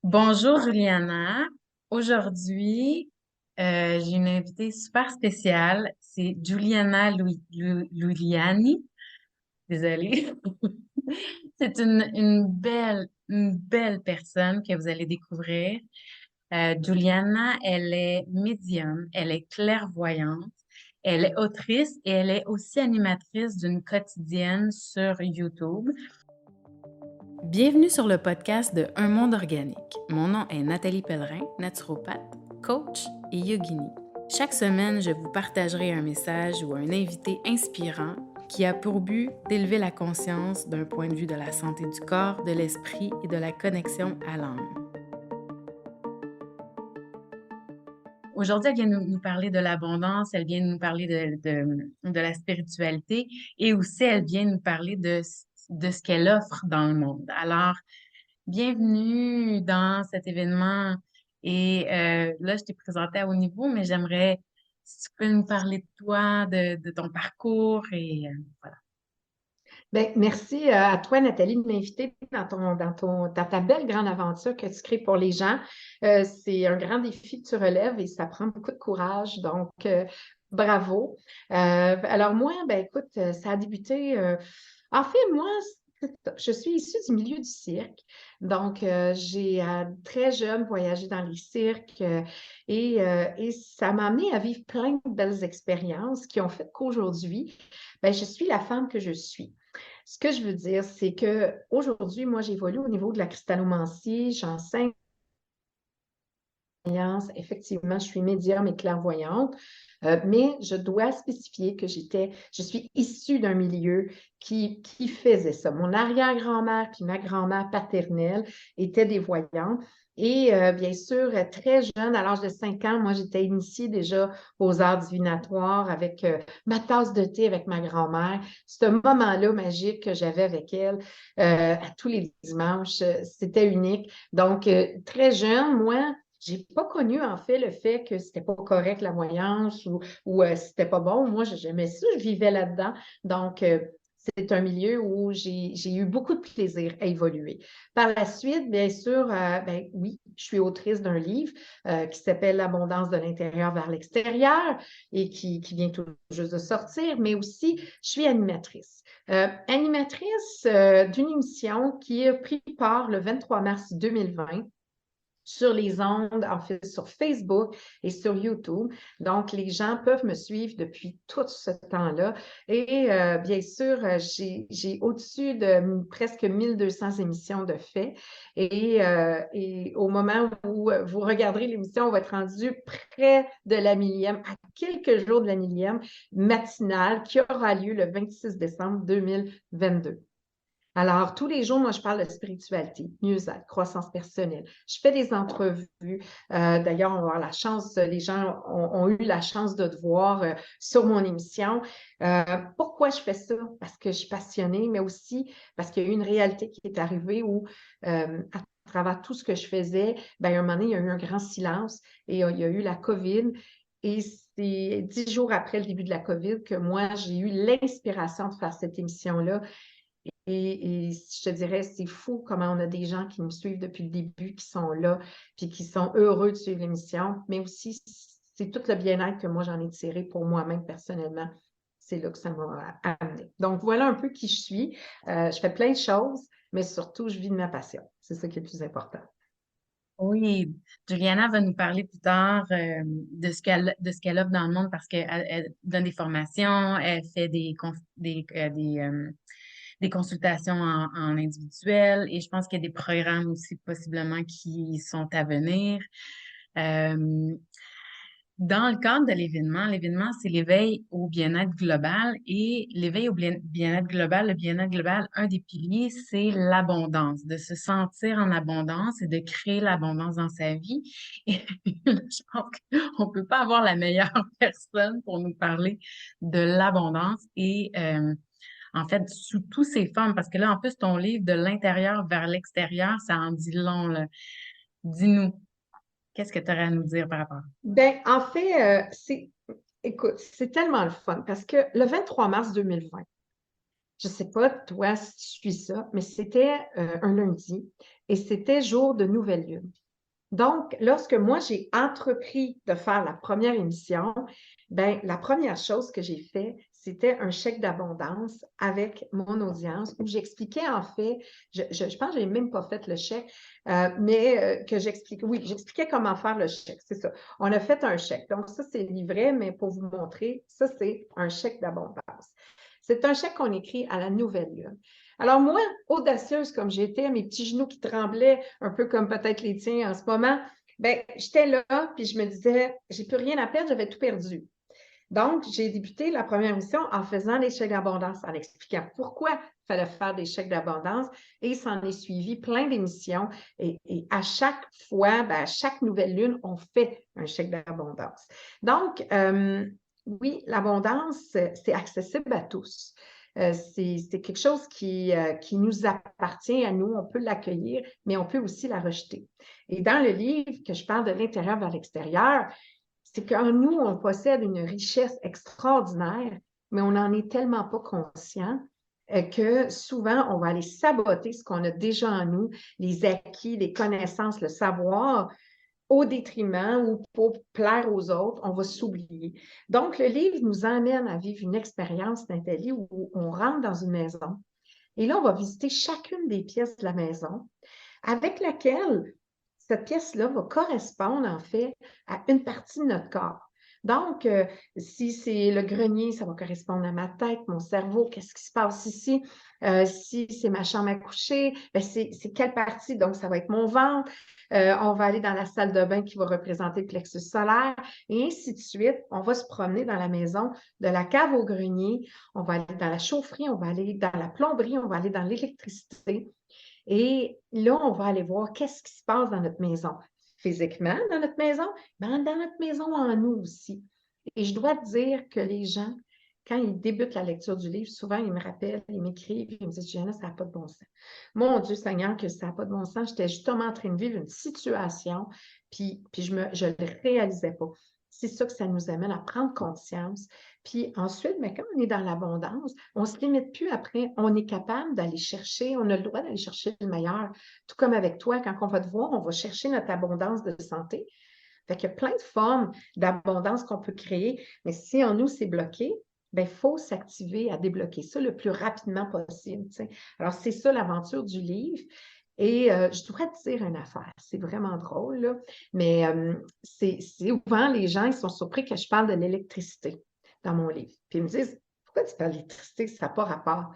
Bonjour Juliana. Aujourd'hui, j'ai une invitée super spéciale. C'est Juliana Luliani. Désolée. C'est une belle personne que vous allez découvrir. Juliana, elle est médium, elle est clairvoyante, elle est autrice et elle est aussi animatrice d'une quotidienne sur YouTube. Bienvenue sur le podcast de Un monde organique. Mon nom est Nathalie Pellerin, naturopathe, coach et yogini. Chaque semaine, je vous partagerai un message ou un invité inspirant qui a pour but d'élever la conscience d'un point de vue de la santé du corps, de l'esprit et de la connexion à l'âme. Aujourd'hui, elle vient nous parler de l'abondance, elle vient nous parler de la spiritualité et aussi elle vient nous parler de ce qu'elle offre dans le monde. Alors, bienvenue dans cet événement. Et là, je t'ai présenté à haut niveau, mais j'aimerais, si tu peux nous parler de toi, de ton parcours et voilà. Ben, merci à toi, Nathalie, de m'inviter dans ta belle grande aventure que tu crées pour les gens. C'est un grand défi que tu relèves et ça prend beaucoup de courage. Donc, bravo. Alors moi, ben écoute, ça a débuté. En fait, moi, je suis issue du milieu du cirque. Donc, j'ai très jeune voyagé dans les cirques et ça m'a amené à vivre plein de belles expériences qui ont fait qu'aujourd'hui, ben, je suis la femme que je suis. Ce que je veux dire, c'est que aujourd'hui, moi, j'évolue au niveau de la cristallomancie, j'enseigne. Effectivement, je suis médium et clairvoyante, mais je dois spécifier que je suis issue d'un milieu qui faisait ça. Mon arrière-grand-mère puis ma grand-mère paternelle étaient des voyants. Et bien sûr, très jeune, à l'âge de 5 ans, moi, j'étais initiée déjà aux arts divinatoires avec ma tasse de thé avec ma grand-mère. Ce moment-là magique que j'avais avec elle à tous les dimanches, c'était unique. Donc, très jeune, moi, j'ai pas connu en fait le fait que c'était pas correct la voyance ou c'était pas bon. Moi, j'aimais ça, je vivais là-dedans. Donc, c'est un milieu où j'ai eu beaucoup de plaisir à évoluer. Par la suite, bien sûr, ben oui, je suis autrice d'un livre qui s'appelle L'abondance de l'intérieur vers l'extérieur et qui vient tout juste de sortir, mais aussi, je suis animatrice. Animatrice d'une émission qui a pris part le 23 mars 2020 sur les ondes, en fait, sur Facebook et sur YouTube. Donc, les gens peuvent me suivre depuis tout ce temps-là. Et bien sûr, j'ai au-dessus de presque 1200 émissions de fait. Et au moment où vous regarderez l'émission, on va être rendu près de la millième, à quelques jours de la millième matinale qui aura lieu le 26 décembre 2022. Alors, tous les jours, moi, je parle de spiritualité, mieux-être, croissance personnelle. Je fais des entrevues. D'ailleurs, on va avoir la chance, les gens ont eu la chance de te voir sur mon émission. Pourquoi je fais ça? Parce que je suis passionnée, mais aussi parce qu'il y a eu une réalité qui est arrivée où, à travers tout ce que je faisais, ben, à un moment donné, il y a eu un grand silence et il y a eu la COVID. Et c'est 10 jours après le début de la COVID que moi, j'ai eu l'inspiration de faire cette émission-là. Et je te dirais, c'est fou comment on a des gens qui me suivent depuis le début, qui sont là, puis qui sont heureux de suivre l'émission, mais aussi c'est tout le bien-être que moi j'en ai tiré pour moi-même personnellement. C'est là que ça m'a amené. Donc voilà un peu qui je suis. Je fais plein de choses, mais surtout je vis de ma passion. C'est ça qui est le plus important. Oui, Juliana va nous parler plus tard de ce qu'elle offre dans le monde parce qu'elle donne des formations, elle fait des consultations en individuel et je pense qu'il y a des programmes aussi possiblement qui sont à venir. Euh, Dans le cadre de l'événement, c'est l'éveil au bien-être global et l'éveil au bien-être global, le bien-être global, un des piliers, c'est l'abondance, de se sentir en abondance et de créer l'abondance dans sa vie. Et je pense qu'on peut pas avoir la meilleure personne pour nous parler de l'abondance et en fait, sous toutes ses formes, parce que là, en plus, ton livre de l'intérieur vers l'extérieur, ça en dit long, là. Dis-nous, qu'est-ce que tu aurais à nous dire par rapport? Ben, en fait, écoute, c'est tellement le fun parce que le 23 mars 2020, je ne sais pas, toi, si tu suis ça, mais c'était un lundi. et c'était jour de nouvelle lune. Donc, lorsque moi, j'ai entrepris de faire la première émission, ben, la première chose que j'ai fait, c'était un chèque d'abondance avec mon audience où j'expliquais en fait, je pense que je n'ai même pas fait le chèque, mais que j'expliquais, oui, j'expliquais comment faire le chèque, c'est ça. On a fait un chèque. Donc, ça, c'est livret, mais pour vous montrer, ça, c'est un chèque d'abondance. C'est un chèque qu'on écrit à la nouvelle lune. Alors moi, audacieuse comme j'étais, mes petits genoux qui tremblaient, un peu comme peut-être les tiens en ce moment, ben j'étais là, puis je me disais, j'ai plus rien à perdre, j'avais tout perdu. Donc, j'ai débuté la première mission en faisant les chèques d'abondance, en expliquant pourquoi il fallait faire des chèques d'abondance, et il s'en est suivi plein d'émissions. Et à chaque fois, ben, à chaque nouvelle lune, on fait un chèque d'abondance. Donc, oui, l'abondance, c'est accessible à tous. C'est quelque chose qui nous appartient à nous. On peut l'accueillir, mais on peut aussi la rejeter. Et dans le livre que je parle de l'intérieur vers l'extérieur, c'est qu'en nous, on possède une richesse extraordinaire, mais on n'en est tellement pas conscient que souvent, on va aller saboter ce qu'on a déjà en nous, les acquis, les connaissances, le savoir, au détriment ou pour plaire aux autres, on va s'oublier. Donc, le livre nous emmène à vivre une expérience, Nathalie, où on rentre dans une maison et là, on va visiter chacune des pièces de la maison avec laquelle cette pièce-là va correspondre en fait à une partie de notre corps. Donc, si c'est le grenier, ça va correspondre à ma tête, mon cerveau, qu'est-ce qui se passe ici? Si c'est ma chambre à coucher, ben c'est quelle partie? Donc, ça va être mon ventre. On va aller dans la salle de bain qui va représenter le plexus solaire et ainsi de suite. On va se promener dans la maison de la cave au grenier. On va aller dans la chaufferie, on va aller dans la plomberie, on va aller dans l'électricité. Et là, on va aller voir qu'est-ce qui se passe dans notre maison. Physiquement, dans notre maison, mais dans notre maison en nous aussi. Et je dois te dire que les gens, quand ils débutent la lecture du livre, souvent ils me rappellent, ils m'écrivent, ils me disent, Gianna, ça n'a pas de bon sens. Mon Dieu Seigneur, que ça n'a pas de bon sens. J'étais justement en train de vivre une situation, puis je ne le réalisais pas. C'est ça que ça nous amène à prendre conscience. Puis ensuite, mais quand on est dans l'abondance, on ne se limite plus après. On est capable d'aller chercher, on a le droit d'aller chercher le meilleur. Tout comme avec toi, quand on va te voir, on va chercher notre abondance de santé. Fait qu'il y a plein de formes d'abondance qu'on peut créer, mais si en nous, c'est bloqué, il faut s'activer à débloquer ça le plus rapidement possible. T'sais. Alors, c'est ça l'aventure du livre. Et je dois te dire une affaire, c'est vraiment drôle, là, mais c'est souvent les gens ils sont surpris que je parle de l'électricité dans mon livre. Puis ils me disent, pourquoi tu parles d'électricité, ça n'a pas rapport.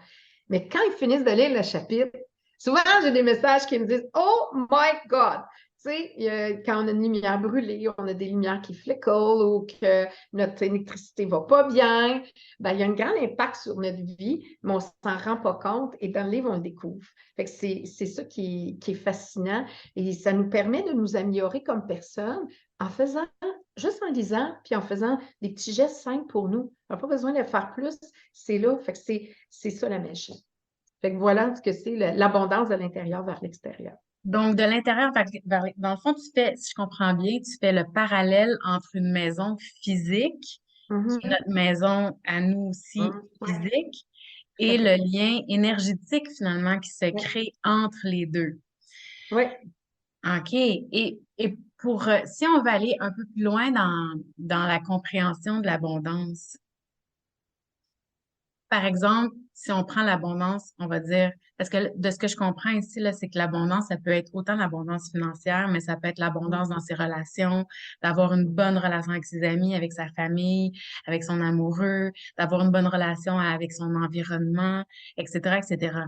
Mais quand ils finissent de lire le chapitre, souvent j'ai des messages qui me disent, Oh my God! Tu sais, quand on a une lumière brûlée, on a des lumières qui flickent ou que notre électricité ne va pas bien, ben, il y a un grand impact sur notre vie, mais on ne s'en rend pas compte et dans le livre, on le découvre. Fait que c'est ça qui est fascinant et ça nous permet de nous améliorer comme personne en faisant, juste en lisant, puis en faisant des petits gestes simples pour nous. On n'a pas besoin de faire plus, c'est là. Fait que c'est ça la magie. Fait que voilà ce que c'est l'abondance de l'intérieur vers l'extérieur. Donc, de l'intérieur dans le fond, tu fais, si je comprends bien, tu fais le parallèle entre une maison physique, qui est Mhm. notre maison à nous aussi Mhm. Ouais, physique, tout à et le fait. lien énergétique finalement qui se Ouais. crée entre les deux. Ouais. OK. Et pour, si on va aller un peu plus loin dans la compréhension de l'abondance, par exemple, si on prend l'abondance, on va dire, parce que de ce que je comprends ici, là, c'est que l'abondance, ça peut être autant l'abondance financière, mais ça peut être l'abondance dans ses relations, d'avoir une bonne relation avec ses amis, avec sa famille, avec son amoureux, d'avoir une bonne relation avec son environnement, etc., etc.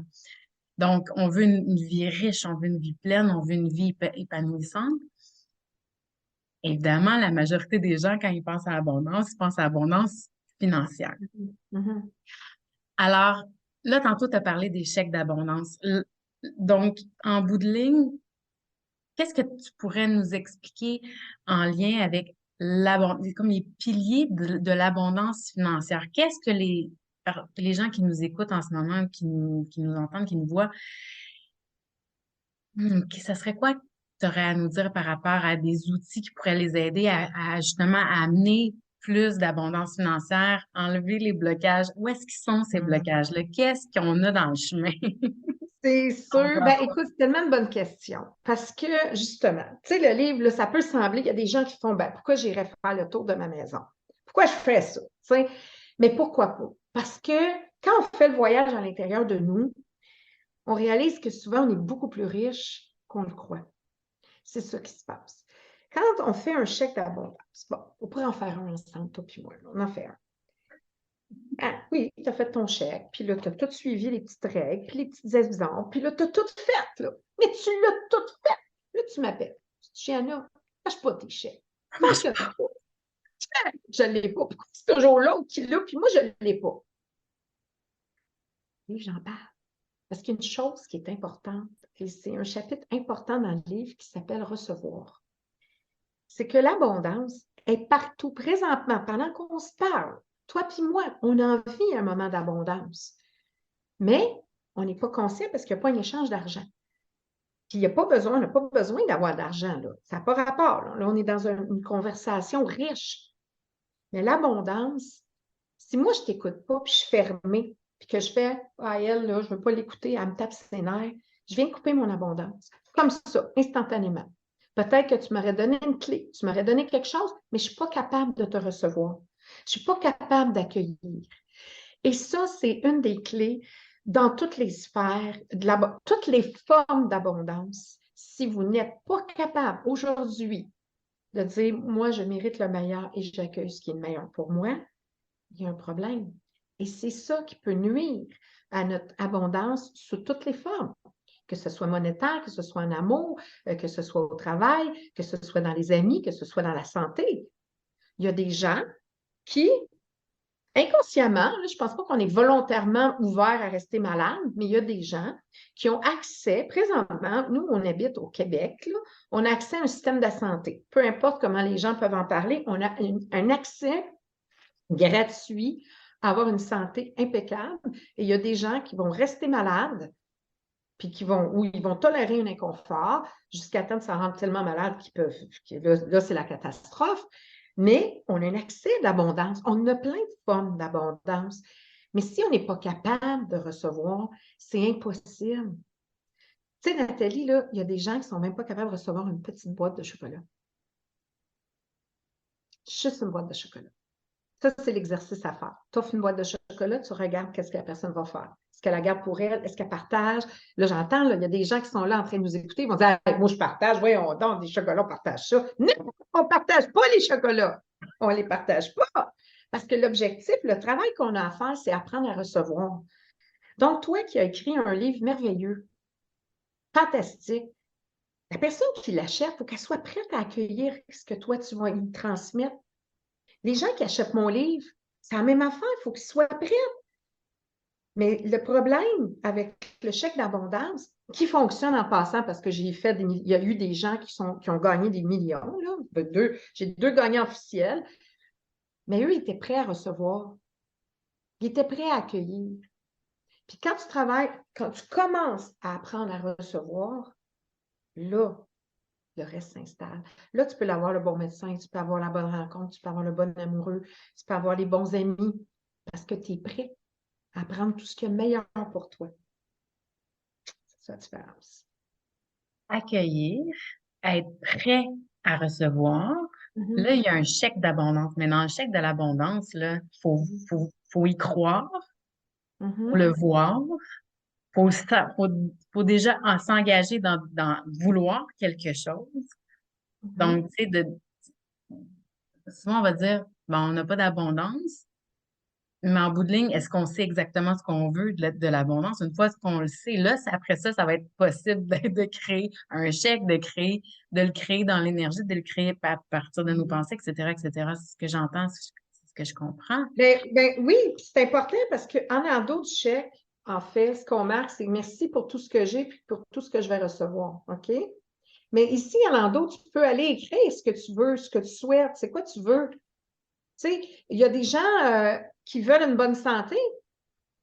Donc, on veut une vie riche, on veut une vie pleine, on veut une vie épanouissante. Évidemment, la majorité des gens, quand ils pensent à abondance, ils pensent à abondance financière. Mhm. Mhm. Alors, là, tantôt, tu as parlé des chèques d'abondance. Donc, en bout de ligne, qu'est-ce que tu pourrais nous expliquer en lien avec l'abondance, comme les piliers de l'abondance financière? Qu'est-ce que les gens qui nous écoutent en ce moment, qui nous entendent, qui nous voient, ça serait quoi que tu aurais à nous dire par rapport à des outils qui pourraient les aider justement à amener plus d'abondance financière, enlever les blocages? Où est-ce qu'ils sont ces Mhm. blocages-là? Qu'est-ce qu'on a dans le chemin? C'est sûr. Ben, écoute, c'est tellement une bonne question. Parce que, justement, tu sais, le livre, là, ça peut sembler, il y a des gens qui font, ben, pourquoi j'irais faire le tour de ma maison? Pourquoi je ferais ça? Tu sais? Mais pourquoi pas? Parce que quand on fait le voyage à l'intérieur de nous, on réalise que souvent, on est beaucoup plus riche qu'on le croit. C'est ça qui se passe. Quand on fait un chèque d'abondance, bon, on pourrait en faire un ensemble, toi puis moi, là, on en fait un. Ah, oui, tu as fait ton chèque, puis là, tu as tout suivi les petites règles, puis les petites exemples, puis là, tu as tout fait, là. Mais tu l'as tout fait. Là, tu m'appelles. Tu dis, Chiana, lâche pas tes chèques. Fonctionne pas. Je ne l'ai pas. C'est toujours l'autre qui l'a, puis moi, je ne l'ai pas. Et j'en parle. Parce qu'il y a une chose qui est importante, et c'est un chapitre important dans le livre qui s'appelle Recevoir. C'est que l'abondance est partout, présentement, pendant qu'on se parle. Toi puis moi, on a envie un moment d'abondance. Mais on n'est pas conscient parce qu'il n'y a pas un échange d'argent. Puis il n'y a pas besoin, on n'a pas besoin d'avoir d'argent, là. Ça n'a pas rapport. Là, on est dans une conversation riche. Mais l'abondance, si moi, je ne t'écoute pas, puis je suis fermée, puis que je fais, ah, elle, là, je ne veux pas l'écouter, elle me tape ses nerfs, je viens de couper mon abondance. Comme ça, instantanément. Peut-être que tu m'aurais donné une clé, tu m'aurais donné quelque chose, mais je ne suis pas capable de te recevoir. Je ne suis pas capable d'accueillir. Et ça, c'est une des clés dans toutes les sphères, toutes les formes d'abondance. Si vous n'êtes pas capable aujourd'hui de dire, moi, je mérite le meilleur et j'accueille ce qui est le meilleur pour moi, il y a un problème. Et c'est ça qui peut nuire à notre abondance sous toutes les formes, que ce soit monétaire, que ce soit en amour, que ce soit au travail, que ce soit dans les amis, que ce soit dans la santé. Il y a des gens qui inconsciemment, là, je ne pense pas qu'on est volontairement ouvert à rester malade, mais il y a des gens qui ont accès, présentement, nous, on habite au Québec, là, on a accès à un système de santé. Peu importe comment les gens peuvent en parler, on a un accès gratuit à avoir une santé impeccable. Et il y a des gens qui vont rester malades, puis ou ils vont tolérer un inconfort jusqu'à temps de s'en rendre tellement malades là, c'est la catastrophe. Mais on a un accès d'abondance. On a plein de formes d'abondance. Mais si on n'est pas capable de recevoir, c'est impossible. Tu sais, Nathalie, là, il y a des gens qui ne sont même pas capables de recevoir une petite boîte de chocolat. Juste une boîte de chocolat. Ça, c'est l'exercice à faire. Tu offres une boîte de chocolat, tu regardes qu'est-ce que la personne va faire. Est-ce qu'elle la garde pour elle? Est-ce qu'elle partage? Là, j'entends, là, il y a des gens qui sont là en train de nous écouter. Ils vont dire, hey, moi, je partage. Voyons donc, des chocolats, on partage ça. Non, on ne partage pas les chocolats. On ne les partage pas. Parce que l'objectif, le travail qu'on a à faire, c'est apprendre à recevoir. Donc, toi qui as écrit un livre merveilleux, fantastique, la personne qui l'achète, il faut qu'elle soit prête à accueillir ce que toi, tu vas y transmettre. Les gens qui achètent mon livre, c'est la même affaire, il faut qu'ils soient prêts. Mais le problème avec le chèque d'abondance, qui fonctionne en passant, parce que il y a eu des gens qui ont gagné des millions, là, j'ai deux gagnants officiels, mais eux étaient prêts à recevoir. Ils étaient prêts à accueillir. Puis quand tu travailles, quand tu commences à apprendre à recevoir, là, le reste s'installe. Là, tu peux avoir le bon médecin, tu peux avoir la bonne rencontre, tu peux avoir le bon amoureux, tu peux avoir les bons amis, parce que tu es prêt à prendre tout ce qui est meilleur pour toi. C'est ça la différence. Accueillir, être prêt à recevoir. Là, il y a un chèque d'abondance. Mais dans le chèque de l'abondance, là, faut y croire, faut le voir, faut déjà s'engager dans vouloir quelque chose. Donc, tu sais, souvent, on va dire, bon, on n'a pas d'abondance, mais en bout de ligne, est-ce qu'on sait exactement ce qu'on veut de l'abondance? Une fois qu'on le sait, là, après ça, ça va être possible de créer un chèque, de le créer dans l'énergie, de le créer à partir de nos pensées, etc., etc. C'est ce que j'entends, c'est ce que je comprends. Ben oui, c'est important parce qu'en endo du chèque, en fait, ce qu'on marque, c'est merci pour tout ce que j'ai puis pour tout ce que je vais recevoir. OK? Mais ici, en endo, tu peux aller écrire ce que tu veux, ce que tu souhaites, c'est quoi tu veux. Tu sais, il y a des gens qui veulent une bonne santé,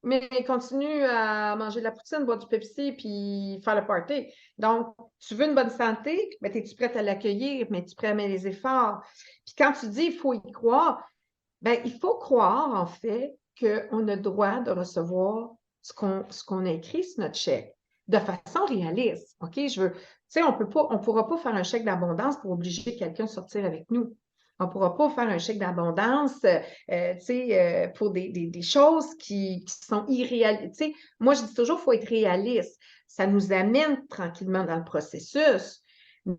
mais ils continuent à manger de la poutine, boire du Pepsi puis faire le party. Donc, tu veux une bonne santé, mais es-tu prête à l'accueillir, mais es-tu prêt à mettre les efforts? Puis quand tu dis il faut y croire, ben, il faut croire, en fait, qu'on a le droit de recevoir ce qu'on a écrit sur notre chèque. de façon réaliste. OK? Tu sais, on pourra pas faire un chèque d'abondance pour obliger quelqu'un à sortir avec nous. On ne pourra pas faire un chèque d'abondance, tu sais, pour des choses qui sont irréalistes. Tu sais, moi, je dis toujours, il faut être réaliste. Ça nous amène tranquillement dans le processus,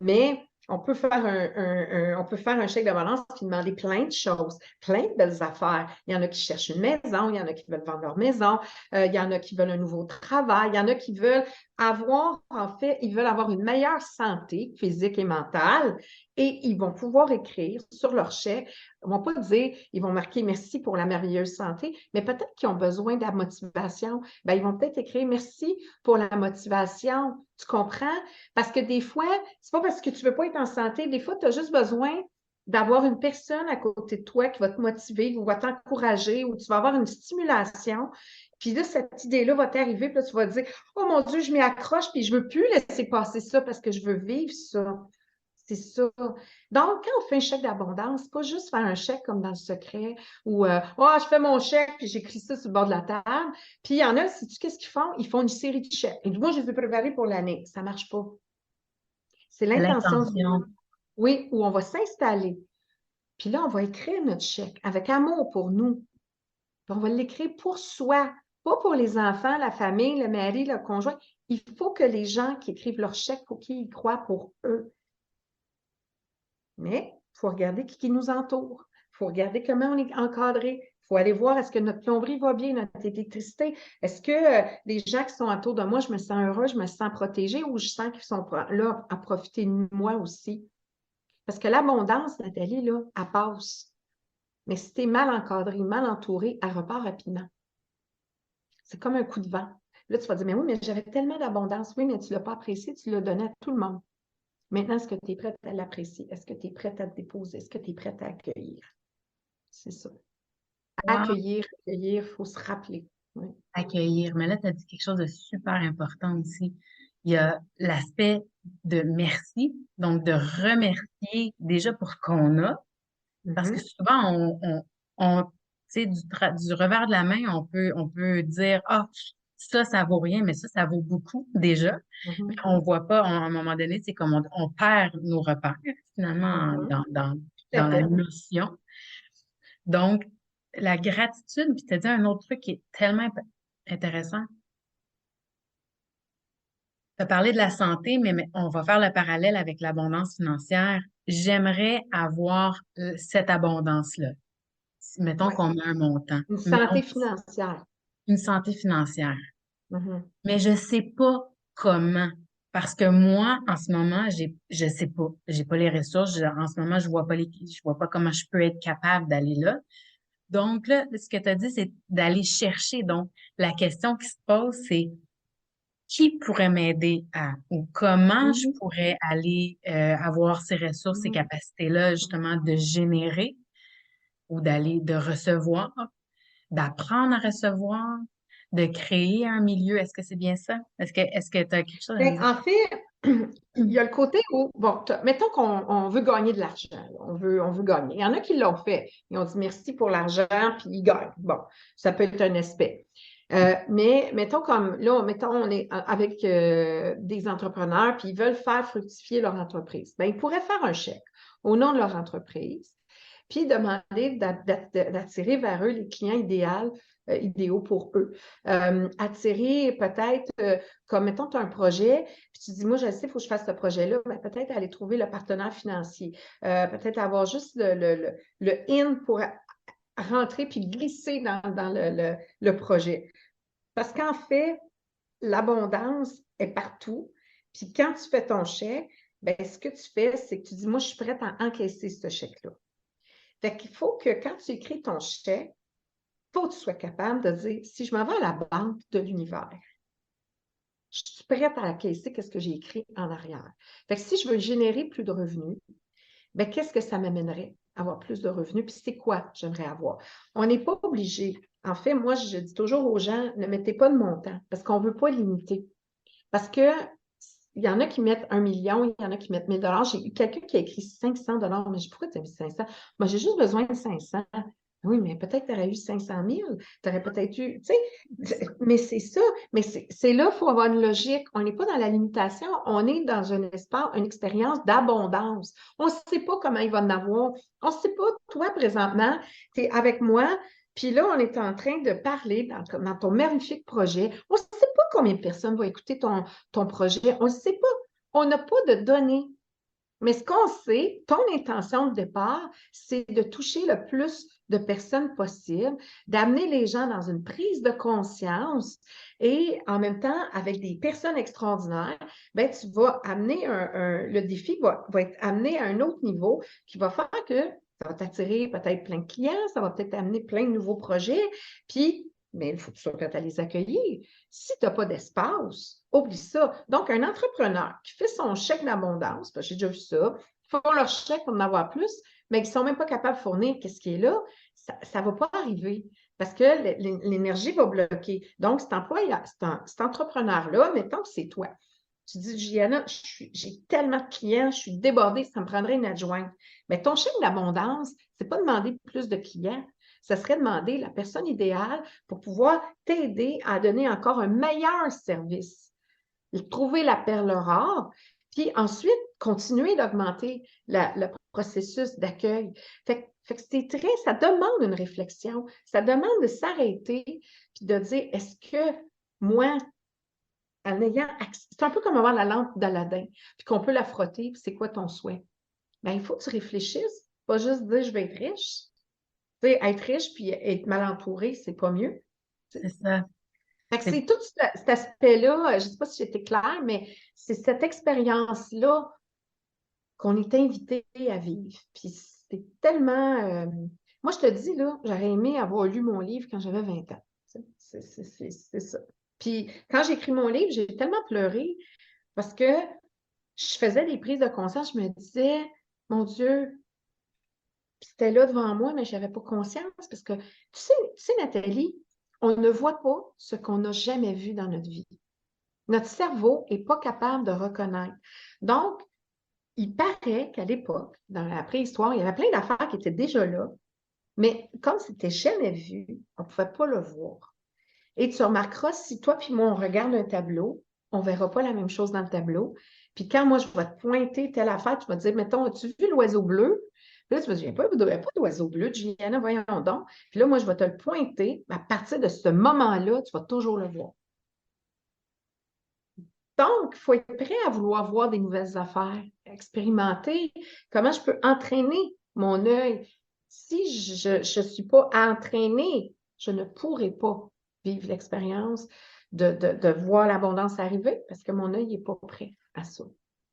mais on peut faire un chèque de balance qui demander plein de choses, plein de belles affaires. Il y en a qui cherchent une maison, il y en a qui veulent vendre leur maison, il y en a qui veulent un nouveau travail, il y en a qui veulent ils veulent avoir une meilleure santé physique et mentale et ils vont pouvoir écrire sur leur chèque. Ils ne vont pas dire, ils vont marquer merci pour la merveilleuse santé, mais peut-être qu'ils ont besoin de la motivation. Bien, ils vont peut-être écrire merci pour la motivation. Tu comprends? Parce que des fois, c'est pas parce que tu veux pas être en santé, des fois, tu as juste besoin d'avoir une personne à côté de toi qui va te motiver ou va t'encourager ou tu vas avoir une stimulation. Puis là, cette idée-là va t'arriver, puis là, tu vas te dire, oh mon Dieu, je m'y accroche, puis je veux plus laisser passer ça parce que je veux vivre ça. C'est ça. Donc, quand on fait un chèque d'abondance, c'est pas juste faire un chèque comme dans le secret ou oh, je fais mon chèque puis j'écris ça sur le bord de la table. Puis il y en a, sais-tu qu'est-ce qu'ils font? Ils font une série de chèques. Et moi, je les ai préparés pour l'année. Ça marche pas. C'est C'est l'intention du l'intention. moment. Oui, où on va s'installer. Puis là, on va écrire notre chèque avec amour pour nous. Puis on va l'écrire pour soi, pas pour les enfants, la famille, le mari, le conjoint. Il faut que les gens qui écrivent leur chèque, pour qu'ils y croient pour eux. Mais il faut regarder qui nous entoure. Il faut regarder comment on est encadré. Il faut aller voir est-ce que notre plomberie va bien, notre électricité. Est-ce que les gens qui sont autour de moi, je me sens heureux, je me sens protégée ou je sens qu'ils sont là à profiter de moi aussi? Parce que l'abondance, Nathalie, là, elle passe. Mais si tu es mal encadré, mal entouré, elle repart rapidement. C'est comme un coup de vent. Là, tu vas dire, mais oui, mais j'avais tellement d'abondance. Oui, mais tu ne l'as pas apprécié, tu l'as donné à tout le monde. Maintenant, est-ce que tu es prête à l'apprécier? Est-ce que tu es prête à te déposer? Est-ce que tu es prête à accueillir? C'est ça. Wow, Accueillir, il faut se rappeler. Oui. accueillir. Mais là, tu as dit quelque chose de super important aussi. Il y a l'aspect de merci, donc de remercier déjà pour ce qu'on a, parce que Mhm, souvent, tu sais, du revers de la main, on peut dire, ah, ça vaut rien, mais ça vaut beaucoup déjà. Mais mhm, on voit pas, à un moment donné, c'est comme on perd nos repères, finalement, mhm. Tout à dans la fait. notion. Donc, la gratitude, puis tu as dit un autre truc qui est tellement intéressant. Tu as parlé de la santé, mais on va faire le parallèle avec l'abondance financière. J'aimerais avoir cette abondance-là. Mettons Oui. qu'on met un montant, Une mais santé financière. une santé financière. Mhm, Mais je sais pas comment. Parce que moi, en ce moment, je sais pas. J'ai pas les ressources. En ce moment, je vois pas comment je peux être capable d'aller là. Donc là, ce que tu as dit, c'est d'aller chercher. Donc, la question qui se pose, c'est qui pourrait m'aider à, ou comment je mhm, pourrais aller avoir ces ressources, ces mhm. capacités-là, justement, de générer ou de recevoir, d'apprendre à recevoir, de créer un milieu. Est-ce que c'est bien ça? Est-ce que tu as quelque chose à me Ben, dire? en fait, il y a le côté où, bon, mettons qu'on veut gagner de l'argent, là. On veut gagner. Il y en a qui l'ont fait. Ils ont dit merci pour l'argent, puis ils gagnent. Bon, ça peut être un aspect. Mais mettons comme là, mettons, on est avec des entrepreneurs, puis ils veulent faire fructifier leur entreprise. Bien, ils pourraient faire un chèque au nom de leur entreprise, puis demander d'attirer vers eux les clients idéaux pour eux. Attirer peut-être, comme mettons, tu as un projet, puis tu dis, moi, je sais, il faut que je fasse ce projet-là, mais peut-être aller trouver le partenaire financier, peut-être avoir juste le in pour rentrer puis glisser dans le projet. Parce qu'en fait, l'abondance est partout. Puis quand tu fais ton chèque, ben, ce que tu fais, c'est que tu dis, moi, je suis prête à encaisser ce chèque-là. Fait qu'il faut que quand tu écris ton chèque, il faut que tu sois capable de dire, si je m'en vais à la banque de l'univers, je suis prête à encaisser ce que j'ai écrit en arrière. Fait que si je veux générer plus de revenus, ben, qu'est-ce que ça m'amènerait à avoir plus de revenus? Puis c'est quoi j'aimerais avoir? On n'est pas obligé. En fait, moi, je dis toujours aux gens, ne mettez pas de montant parce qu'on ne veut pas limiter. Parce que il y en a qui mettent 1 million, il y en a qui mettent 1 000 $. J'ai eu quelqu'un qui a écrit 500 $. Mais pourquoi tu as mis 500? Moi, j'ai juste besoin de 500. Oui, mais peut-être que tu aurais eu 500 000, tu aurais peut-être eu, tu sais, mais c'est ça, mais c'est là, il faut avoir une logique. On n'est pas dans la limitation, on est dans un espace, une expérience d'abondance. On ne sait pas comment il va en avoir. On ne sait pas, toi, présentement, tu es avec moi, puis là, on est en train de parler dans ton magnifique projet. On ne sait pas combien de personnes vont écouter ton projet. On ne sait pas. On n'a pas de données. Mais ce qu'on sait, ton intention de départ, c'est de toucher le plus de personnes possible, d'amener les gens dans une prise de conscience et en même temps, avec des personnes extraordinaires, ben, tu vas amener le défi va être amené à un autre niveau qui va faire que ça va t'attirer peut-être plein de clients, ça va peut-être amener plein de nouveaux projets, puis, mais il faut que tu sois prêt à les accueillir. Si tu n'as pas d'espace, oublie ça. Donc, un entrepreneur qui fait son chèque d'abondance, parce que j'ai déjà vu ça, ils font leur chèque pour en avoir plus, mais qui ne sont même pas capables de fournir ce qui est là, ça ne va pas arriver parce que l'énergie va bloquer. Donc, cet entrepreneur-là, mettons que c'est toi. Tu dis, Juliana, j'ai tellement de clients, je suis débordée, ça me prendrait une adjointe. Mais ton chèque d'abondance, ce n'est pas demander plus de clients, ça serait demander la personne idéale pour pouvoir t'aider à donner encore un meilleur service. Trouver la perle rare, puis ensuite continuer d'augmenter le processus d'accueil. Fait que ça demande une réflexion, ça demande de s'arrêter puis de dire, est-ce que moi, en ayant c'est un peu comme avoir la lampe d'Aladin, puis qu'on peut la frotter, puis c'est quoi ton souhait? Bien, il faut que tu réfléchisses, pas juste dire je vais être riche. Tu sais, être riche puis être mal entouré, c'est pas mieux. C'est ça. Fait que C'est c'est tout cet aspect-là, je ne sais pas si j'étais claire, mais c'est cette expérience-là qu'on est invité à vivre. Puis c'est tellement. Moi, je te dis, là, j'aurais aimé avoir lu mon livre quand j'avais 20 ans. C'est ça. Puis quand j'ai écrit mon livre, j'ai tellement pleuré parce que je faisais des prises de conscience. Je me disais, mon Dieu, c'était là devant moi, mais je n'avais pas conscience parce que, tu sais, Nathalie, on ne voit pas ce qu'on n'a jamais vu dans notre vie. Notre cerveau n'est pas capable de reconnaître. Donc, il paraît qu'à l'époque, dans la préhistoire, il y avait plein d'affaires qui étaient déjà là, mais comme c'était jamais vu, on ne pouvait pas le voir. Et tu remarqueras, si toi puis moi, on regarde un tableau, on ne verra pas la même chose dans le tableau. Puis quand moi, je vais te pointer telle affaire, tu vas te dire, mettons, as-tu vu l'oiseau bleu? Puis là, tu vas dire, il n'y a pas d'oiseau bleu, Juliana, voyons donc. Puis là, moi, je vais te le pointer. À partir de ce moment-là, tu vas toujours le voir. Donc, il faut être prêt à vouloir voir des nouvelles affaires, expérimenter comment je peux entraîner mon œil. Si je ne suis pas entraînée, je ne pourrai pas vivre l'expérience de voir l'abondance arriver parce que mon œil n'est pas prêt à ça.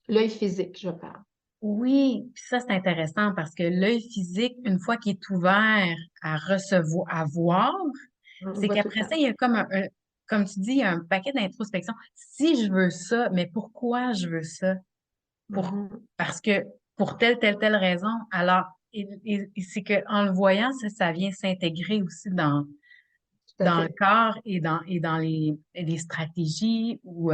L'œil physique, je parle. Oui, puis ça, c'est intéressant parce que l'œil physique, une fois qu'il est ouvert à recevoir, à voir, On c'est voit tout le qu'après temps. ça, il y a comme comme tu dis, il y a un paquet d'introspection. Si je veux ça, mais pourquoi je veux ça? Pour, Mhm. parce que pour telle raison, alors, et c'est qu'en le voyant, ça vient s'intégrer aussi Tout à dans le fait. corps et dans les stratégies ou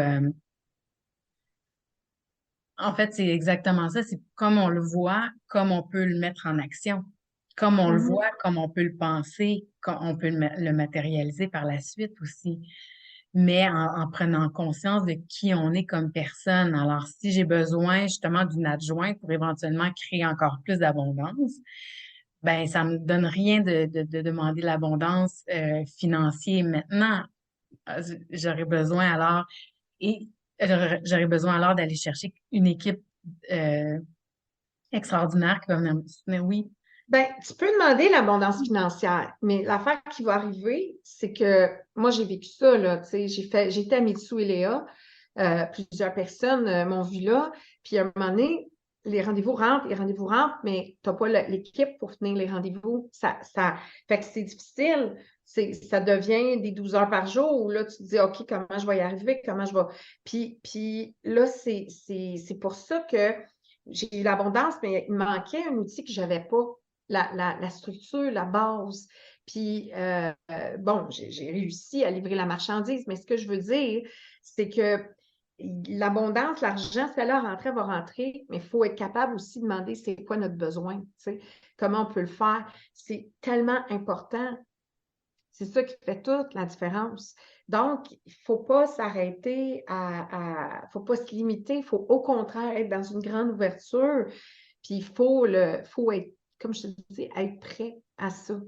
en fait, c'est exactement ça. C'est comme on le voit, comme on peut le mettre en action. Comme on le Mhm. voit, comme on peut le penser, comme on peut le matérialiser par la suite aussi. Mais en prenant conscience de qui on est comme personne. Alors, si j'ai besoin justement d'une adjointe pour éventuellement créer encore plus d'abondance, ben ça me donne rien de demander l'abondance financière maintenant. J'aurais besoin alors et j'aurais besoin alors d'aller chercher une équipe euh, extraordinaire qui va venir me soutenir. Oui, Ben, tu peux demander l'abondance financière, mais l'affaire qui va arriver, c'est que moi, j'ai vécu ça, là, tu sais, j'étais à Mitsu et Léa, plusieurs personnes m'ont vu là, puis à un moment donné, les rendez-vous rentrent, mais tu n'as pas l'équipe pour tenir les rendez-vous. Fait que c'est difficile, ça devient des 12 heures par jour, où là, tu te dis, OK, comment je vais y arriver, comment je vais... Puis là, c'est pour ça que j'ai eu l'abondance, mais il me manquait un outil que je n'avais pas la structure, la base. Puis, bon, j'ai réussi à livrer la marchandise, mais ce que je veux dire, c'est que l'abondance, l'argent, si elle a rentré, elle va rentrer, mais il faut être capable aussi de demander c'est quoi notre besoin, tu sais, comment on peut le faire. C'est tellement important. C'est ça qui fait toute la différence. Donc, il ne faut pas s'arrêter il ne faut pas se limiter, il faut au contraire être dans une grande ouverture, puis faut être, comme je te dis, être prêt à ça.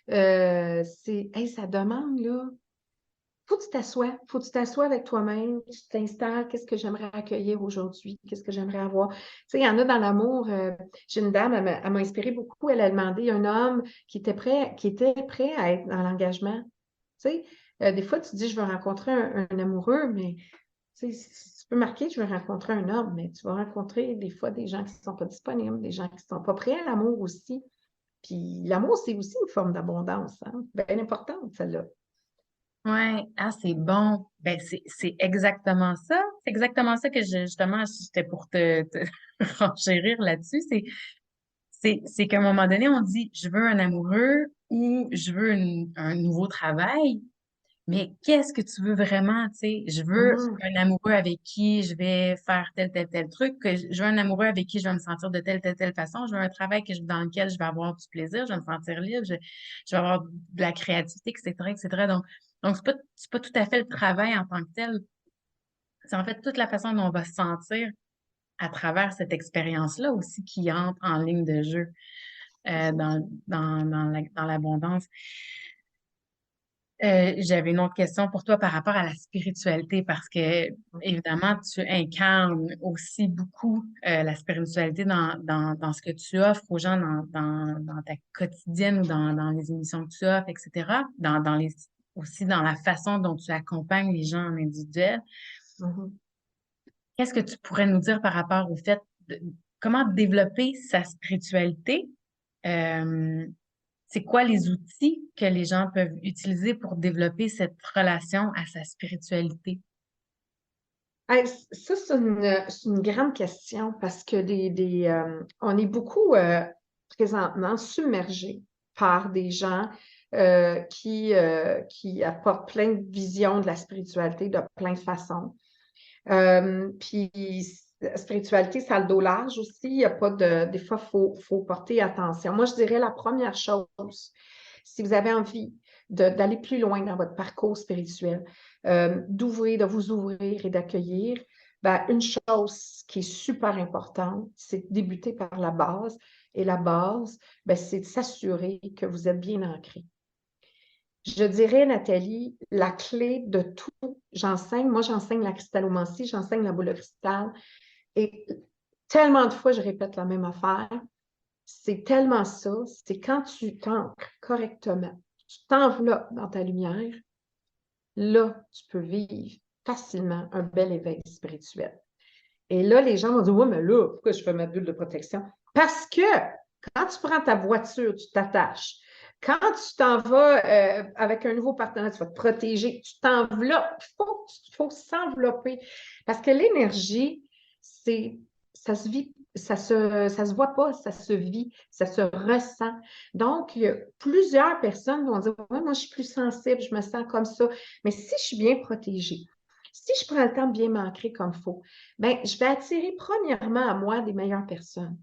Hey, ça demande, là, faut que tu t'assoies avec toi-même, tu t'installes, qu'est-ce que j'aimerais accueillir aujourd'hui, qu'est-ce que j'aimerais avoir. Tu sais, il y en a dans l'amour, j'ai une dame, elle m'a inspirée beaucoup, elle a demandé un homme qui était prêt à être dans l'engagement. Tu sais, des fois, tu dis, je veux rencontrer un amoureux, mais tu sais, tu peux marquer, je veux rencontrer un homme, mais tu vas rencontrer des fois des gens qui ne sont pas disponibles, des gens qui ne sont pas prêts à l'amour aussi. Puis l'amour, c'est aussi une forme d'abondance, hein? Bien importante, celle-là. Ouais, ah, c'est bon. Ben, c'est exactement ça. C'est exactement ça que justement, j'étais pour te renchérir là-dessus. C'est qu'à un moment donné, on dit, je veux un amoureux ou je veux un nouveau travail. Mais qu'est-ce que tu veux vraiment, tu sais? Je veux Mhm. un amoureux avec qui je vais faire tel truc, je veux un amoureux avec qui je vais me sentir de telle façon, je veux un travail dans lequel je vais avoir du plaisir, je vais me sentir libre, je vais avoir de la créativité, etc., etc. Donc c'est pas tout à fait le travail en tant que tel. C'est en fait toute la façon dont on va se sentir à travers cette expérience-là aussi qui entre en ligne de jeu C'est ça. dans l'abondance. J'avais une autre question pour toi par rapport à la spiritualité, parce que évidemment, tu incarnes aussi beaucoup la spiritualité dans ce que tu offres aux gens dans ta quotidienne ou dans les émissions que tu offres, etc. Aussi dans la façon dont tu accompagnes les gens en individuel. Mhm. Qu'est-ce que tu pourrais nous dire par rapport au fait de comment développer sa spiritualité? Euh, c'est quoi les outils que les gens peuvent utiliser pour développer cette relation à sa spiritualité? Hey, ça, c'est une grande question parce que on est beaucoup présentement submergés par des gens qui apportent plein de visions de la spiritualité de plein de façons. Puis la spiritualité, ça a le dos large aussi. Il y a pas des fois, faut porter attention. Moi, je dirais la première chose, si vous avez envie d'aller plus loin dans votre parcours spirituel, de vous ouvrir et d'accueillir, ben, une chose qui est super importante, c'est de débuter par la base. Et la base, ben, c'est de s'assurer que vous êtes bien ancré. Je dirais, Nathalie, la clé de tout, j'enseigne la cristallomancie, j'enseigne la boule de cristal, et tellement de fois, je répète la même affaire, c'est tellement ça, c'est quand tu t'ancres correctement, tu t'enveloppes dans ta lumière, là, tu peux vivre facilement un bel éveil spirituel. Et là, les gens vont dire, oui, mais là, pourquoi je fais ma bulle de protection? Parce que quand tu prends ta voiture, tu t'attaches. Quand tu t'en vas avec un nouveau partenaire, tu vas te protéger, tu t'enveloppes. Il faut s'envelopper. Parce que l'énergie, ça se vit, ça se voit pas, ça se vit, ça se ressent. Donc, plusieurs personnes vont dire, ouais, moi, je suis plus sensible, je me sens comme ça. Mais si je suis bien protégée, si je prends le temps de bien m'ancrer comme il faut, bien, je vais attirer premièrement à moi des meilleures personnes.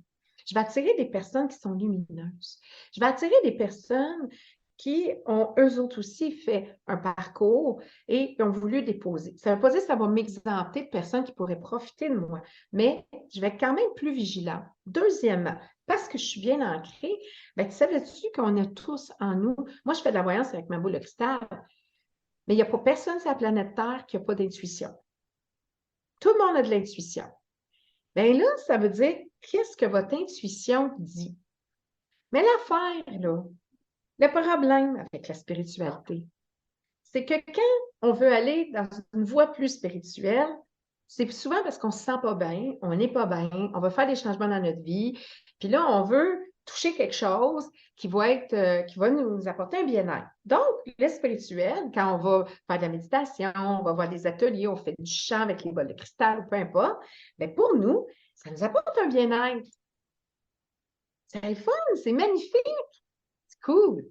Je vais attirer des personnes qui sont lumineuses. Je vais attirer des personnes qui ont eux autres aussi fait un parcours et ont voulu déposer. Ça ne veut pas dire que ça va m'exempter de personnes qui pourraient profiter de moi, mais je vais être quand même plus vigilante. Deuxièmement, parce que je suis bien ancrée, bien, tu savais-tu qu'on a tous en nous, moi je fais de la voyance avec ma boule de cristal, mais il n'y a pas personne sur la planète Terre qui n'a pas d'intuition. Tout le monde a de l'intuition. Bien là, ça veut dire qu'est-ce que votre intuition dit. Mais l'affaire, là, le problème avec la spiritualité, c'est que quand on veut aller dans une voie plus spirituelle, c'est souvent parce qu'on ne se sent pas bien, on n'est pas bien, on veut faire des changements dans notre vie, puis là, on veut toucher quelque chose qui va nous apporter un bien-être. Donc, le spirituel, quand on va faire de la méditation, on va voir des ateliers, on fait du chant avec les bols de cristal, peu importe, bien pour nous, ça nous apporte un bien-être. C'est le fun, c'est magnifique, c'est cool.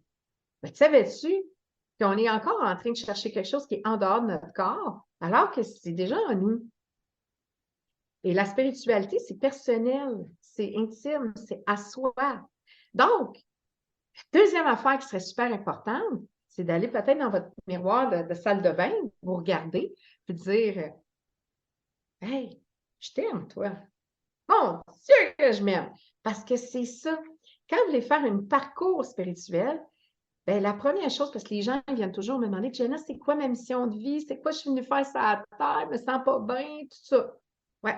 Mais tu savais-tu qu'on est encore en train de chercher quelque chose qui est en dehors de notre corps, alors que c'est déjà en nous? Et la spiritualité, c'est personnel, c'est intime, c'est à soi. Donc, deuxième affaire qui serait super importante, c'est d'aller peut-être dans votre miroir de salle de bain, vous regarder, puis dire Hey, je t'aime, toi. Bon, sûr que je m'aime. Parce que c'est ça. Quand vous voulez faire un parcours spirituel, bien, la première chose, parce que les gens viennent toujours me demander, Jenna, c'est quoi ma mission de vie? C'est quoi je suis venue faire sur la terre? Je me sens pas bien, tout ça. Ouais.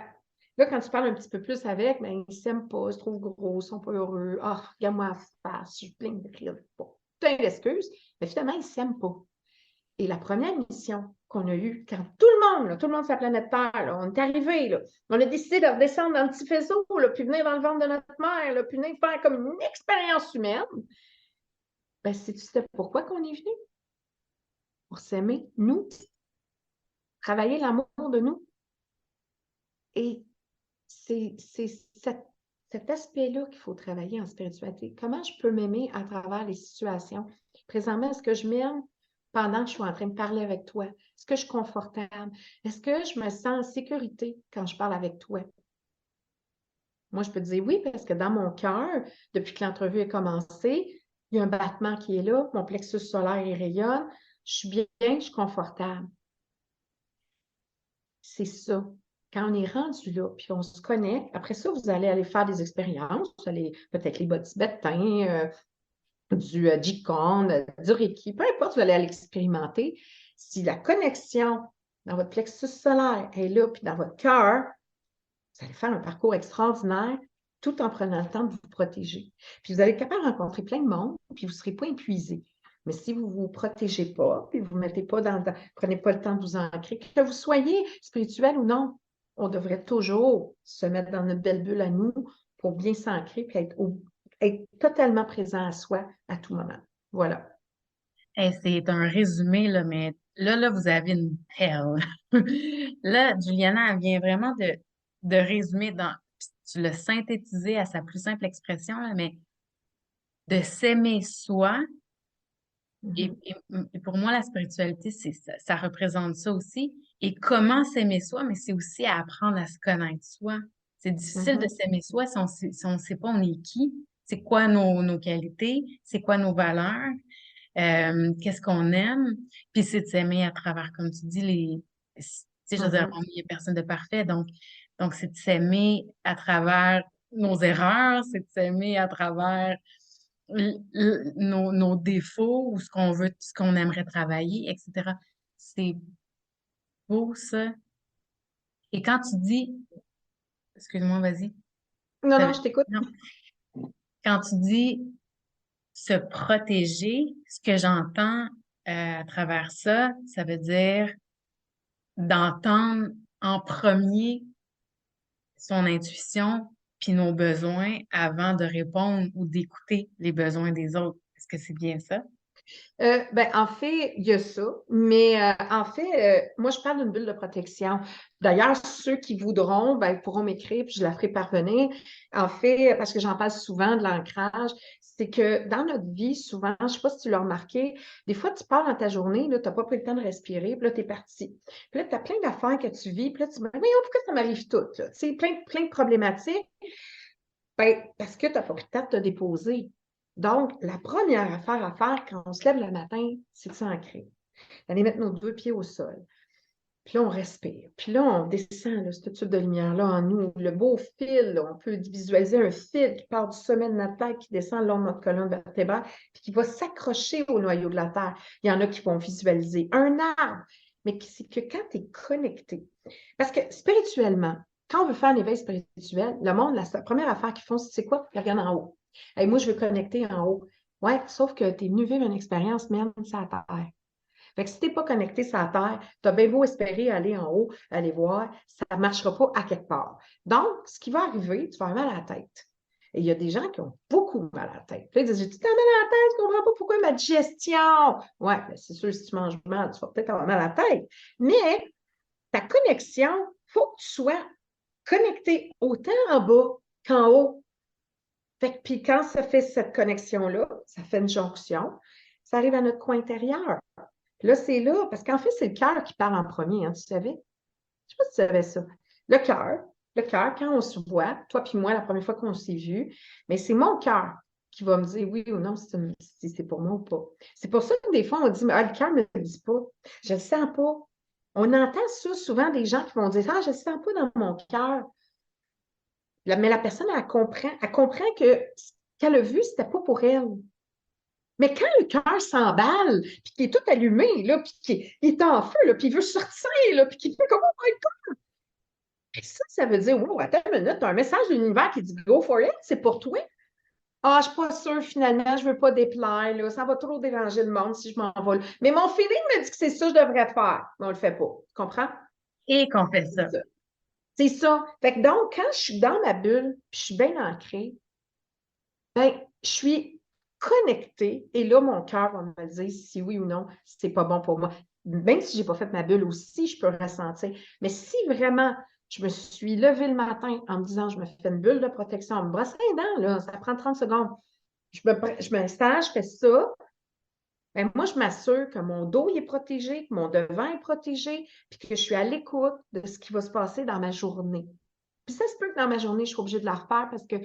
Là, quand tu parles un petit peu plus avec, ben, ils ne s'aiment pas, ils se trouvent gros, ils sont pas heureux. Ah, regarde-moi la face, je suis pleine de rire. Bon, plein d'excuses. Mais finalement, ils ne s'aiment pas. Et la première mission qu'on a eue, quand tout le monde sur la planète Terre, là, on est arrivé, là, on a décidé de redescendre dans le petit faisceau, là, puis venir dans le ventre de notre mère, là, puis venir faire comme une expérience humaine, ben, c'était pourquoi qu'on est venu? Pour s'aimer, nous, travailler l'amour de nous. Et c'est cet aspect-là qu'il faut travailler en spiritualité. Comment je peux m'aimer à travers les situations? Présentement, est-ce que je m'aime pendant que je suis en train de parler avec toi? Est-ce que je suis confortable? Est-ce que je me sens en sécurité quand je parle avec toi? Moi, je peux te dire oui, parce que dans mon cœur, depuis que l'entrevue a commencé, il y a un battement qui est là, mon plexus solaire il rayonne, je suis bien, je suis confortable. C'est ça. Quand on est rendu là, puis on se connecte, après ça, vous allez aller faire des expériences, vous allez peut-être les bas tibétains, du Qigong, du Reiki, peu importe, vous allez aller expérimenter. Si la connexion dans votre plexus solaire est là, puis dans votre cœur, vous allez faire un parcours extraordinaire tout en prenant le temps de vous protéger. Puis vous allez être capable de rencontrer plein de monde, puis vous ne serez pas épuisé. Mais si vous ne vous protégez pas, puis vous ne mettez pas prenez pas le temps de vous ancrer, que vous soyez spirituel ou non, on devrait toujours se mettre dans notre belle bulle à nous pour bien s'ancrer puis être totalement présent à soi à tout moment. Voilà. Hey, c'est un résumé, là, mais là, vous avez une perle. Là, Juliana, elle vient vraiment de résumer tu l'as synthétisé à sa plus simple expression, là, mais de s'aimer soi. Et, Mhm, et- et pour moi, la spiritualité, ça représente ça aussi. Et comment s'aimer soi, mais c'est aussi apprendre à se connaître soi. C'est difficile de mhm, s'aimer soi si on ne sait pas on est qui, c'est quoi nos qualités, c'est quoi nos valeurs, qu'est-ce qu'on aime. Puis c'est de s'aimer à travers, comme tu dis, tu sais, je veux dire, mhm, il n'y a personne de parfait. Donc c'est de s'aimer à travers nos erreurs, c'est de s'aimer à travers nos défauts ou ce qu'on veut, ce qu'on aimerait travailler, etc. C'est beau, ça. Et quand tu dis, excuse-moi, vas-y. non, non, je t'écoute. Non. Quand tu dis se protéger, ce que j'entends à travers ça, ça veut dire d'entendre en premier son intuition puis nos besoins avant de répondre ou d'écouter les besoins des autres. Est-ce que c'est bien ça? Ben, en fait, il y a ça, mais en fait, moi, je parle d'une bulle de protection. D'ailleurs, ceux qui voudront, ben, ils pourront m'écrire, puis je la ferai parvenir. En fait, parce que j'en parle souvent de l'ancrage, c'est que dans notre vie, souvent, je ne sais pas si tu l'as remarqué, des fois, tu pars dans ta journée, tu n'as pas pris le temps de respirer, puis là, tu es parti. Puis là, tu as plein d'affaires que tu vis, puis là, tu me dis, mais pourquoi ça m'arrive tout, là? Tu sais, plein de problématiques. Ben, parce que tu n'as pas pris le temps de te déposer. Donc, la première affaire à faire quand on se lève le matin, c'est de s'ancrer. D'aller mettre nos deux pieds au sol. Puis là, on respire. Puis là, on descend là, ce tube de lumière-là en nous. Le beau fil, là, on peut visualiser un fil qui part du sommet de notre tête, qui descend le long de notre colonne vertébrale, puis qui va s'accrocher au noyau de la Terre. Il y en a qui vont visualiser un arbre, mais c'est que quand tu es connecté. Parce que spirituellement, quand on veut faire un éveil spirituel, le monde, la première affaire qu'ils font, c'est quoi? Ils regardent en haut. Et moi, je veux connecter en haut. Ouais, sauf que tu es venu vivre une expérience même sur la Terre. Fait que si tu n'es pas connecté sur la Terre, tu as bien beau espérer aller en haut, aller voir, ça ne marchera pas à quelque part. Donc, ce qui va arriver, tu vas avoir mal à la tête. Et il y a des gens qui ont beaucoup mal à la tête. Puis là, ils disent, j'ai tout le temps mal à la tête, je ne comprends pas pourquoi ma digestion. Oui, c'est sûr, si tu manges mal, tu vas peut-être avoir mal à la tête. Mais ta connexion, il faut que tu sois connecté autant en bas qu'en haut. Fait que, puis quand ça fait cette connexion-là, ça fait une jonction, ça arrive à notre coin intérieur. Là, c'est là, parce qu'en fait, c'est le cœur qui parle en premier, hein, tu savais? Je ne sais pas si tu savais ça. Le cœur, Le cœur, quand on se voit, toi puis moi, la première fois qu'on s'est vu, mais c'est mon cœur qui va me dire oui ou non si c'est pour moi ou pas. C'est pour ça que des fois, on dit, ah, le cœur ne me dit pas. Je ne le sens pas. On entend ça souvent des gens qui vont dire, ah, je ne le sens pas dans mon cœur. Mais la personne, elle comprend que ce qu'elle a vu, ce n'était pas pour elle. Mais quand le cœur s'emballe, puis qu'il est tout allumé, là, puis qu'il est en feu, là, puis il veut sortir, là, puis qu'il fait comme, oh my God! Et ça veut dire, wow, attends une minute, tu as un message de l'univers qui dit, go for it, c'est pour toi. Ah, je ne suis pas sûre, finalement, je ne veux pas déplaire, là, ça va trop déranger le monde si je m'envole. Mais mon feeling me dit que c'est ça que je devrais faire. Mais on ne le fait pas. Tu comprends? Et qu'on fait C'est ça. ça. C'est ça. Fait que donc, quand je suis dans ma bulle, puis je suis bien ancrée, ben, je suis connectée et là, mon cœur va me dire si oui ou non, si c'est pas bon pour moi. Même si je n'ai pas fait ma bulle aussi, je peux ressentir. Mais si vraiment je me suis levée le matin en me disant je me fais une bulle de protection, en me brosse les dents, là, ça prend 30 secondes. Je m'installe, je fais ça. Ben, moi, je m'assure que mon dos est protégé, que mon devant est protégé, puis que je suis à l'écoute de ce qui va se passer dans ma journée. Puis ça se peut que dans ma journée, je suis obligée de la refaire parce que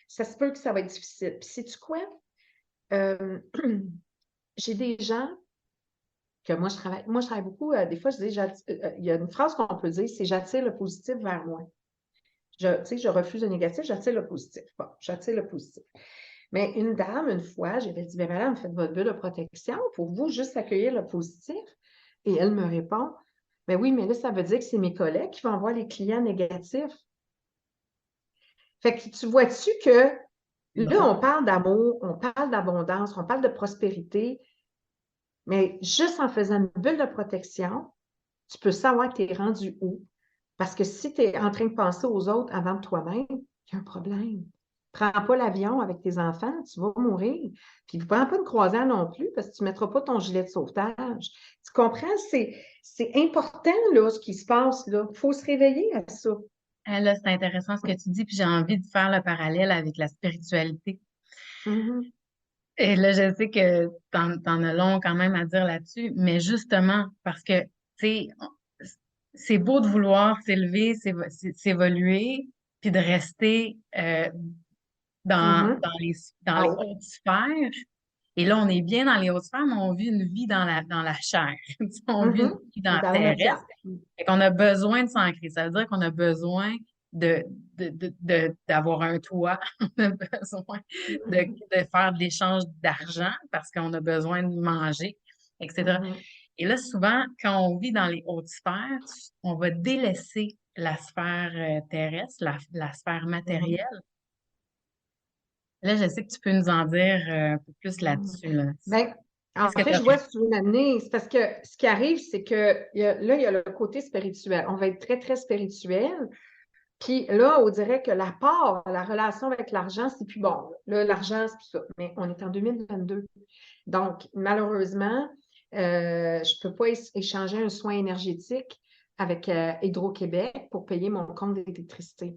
ça se peut que ça va être difficile. Puis sais-tu quoi? Euh, j'ai des gens que moi, je travaille beaucoup. Des fois, je dis, il y a une phrase qu'on peut dire, c'est j'attire le positif vers moi. Je refuse le négatif, j'attire le positif. Bon, j'attire le positif. Mais une dame, une fois, j'avais dit, bien, madame, faites votre bulle de protection pour vous, juste accueillir le positif. Et elle me répond, ben oui, mais là, ça veut dire que c'est mes collègues qui vont voir les clients négatifs. Fait que tu vois-tu que là, Bon. on parle d'amour, on parle d'abondance, on parle de prospérité, mais juste en faisant une bulle de protection, tu peux savoir que tu es rendu où. Parce que si tu es en train de penser aux autres avant de toi-même, il y a un problème. Prends pas l'avion avec tes enfants, tu vas mourir. Puis ne prends pas une croisière non plus parce que tu ne mettras pas ton gilet de sauvetage. Tu comprends? C'est important là, ce qui se passe là. Il faut se réveiller à ça. Ah, là, c'est intéressant ce que tu dis, puis j'ai envie de faire le parallèle avec la spiritualité. Mhm, Et là, je sais que t'en as long quand même à dire là-dessus, mais justement, parce que, tu sais, c'est beau de vouloir s'élever, s'évoluer, puis de rester mhm. dans Ah les oui. hautes sphères. Et là, on est bien dans les hautes sphères, mais on vit une vie dans la chair. Tu sais, on vit une Mhm. vie On dans est dans la matière. terrestre. Fait qu'on a besoin de s'ancrer. Ça veut dire qu'on a besoin de, d'avoir un toit. On a besoin Mhm, de faire de l'échange d'argent parce qu'on a besoin de manger, etc. mhm, Et là, souvent, quand on vit dans les hautes sphères, on va délaisser la sphère terrestre, la sphère mhm, matérielle. Là, je sais que tu peux nous en dire un peu plus mhm. là-dessus, là. Ben, en Qu'est-ce que tu fait, as je vois fait? ce que tu veux m'amener. C'est parce que ce qui arrive, c'est que là, il y a le côté spirituel. On va être très, très spirituel. Puis là, on dirait que l'apport, la relation avec l'argent, c'est plus bon. Là, l'argent, c'est tout ça. Mais on est en 2022. Donc, malheureusement, je ne peux pas échanger un soin énergétique avec Hydro-Québec pour payer mon compte d'électricité.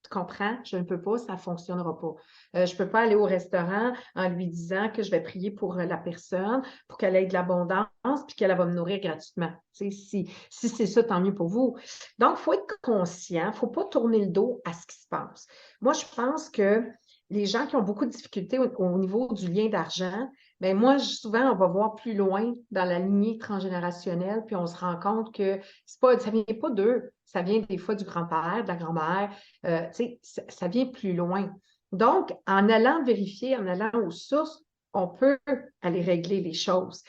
Tu comprends? Je ne peux pas, ça ne fonctionnera pas. Je ne peux pas aller au restaurant en lui disant que je vais prier pour la personne, pour qu'elle ait de l'abondance, puis qu'elle va me nourrir gratuitement. Tu sais, si c'est ça, tant mieux pour vous. Donc, il faut être conscient, il ne faut pas tourner le dos à ce qui se passe. Moi, je pense que les gens qui ont beaucoup de difficultés au niveau du lien d'argent, bien, moi, souvent, on va voir plus loin dans la lignée transgénérationnelle, puis on se rend compte que ça ne vient pas d'eux, ça vient des fois du grand-père, de la grand-mère, ça vient plus loin. Donc, en allant vérifier, en allant aux sources, on peut aller régler les choses.